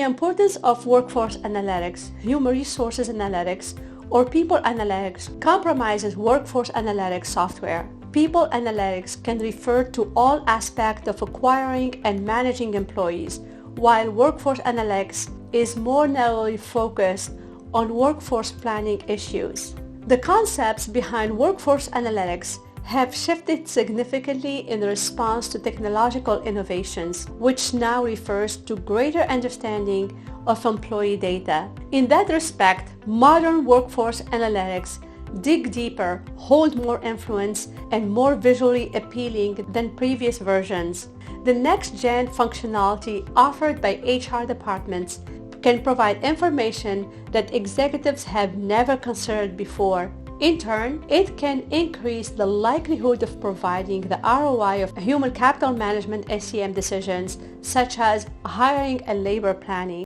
importance of workforce analytics, human resources analytics, or people analytics comprises workforce analytics software. People analytics can refer to all aspects of acquiring and managing employees, while workforce analytics is more narrowly focused on workforce planning issues. The concepts behind workforce analytics have shifted significantly in response to technological innovations, which now refers to greater understanding of employee data. In that respect, modern workforce analytics dig deeper, hold more influence, and more visually appealing than previous versions. The next-gen functionality offered by HR departments can provide information that executives have never considered before. In turn, it can increase the likelihood of providing the ROI of human capital management SCM decisions, such as hiring and labor planning.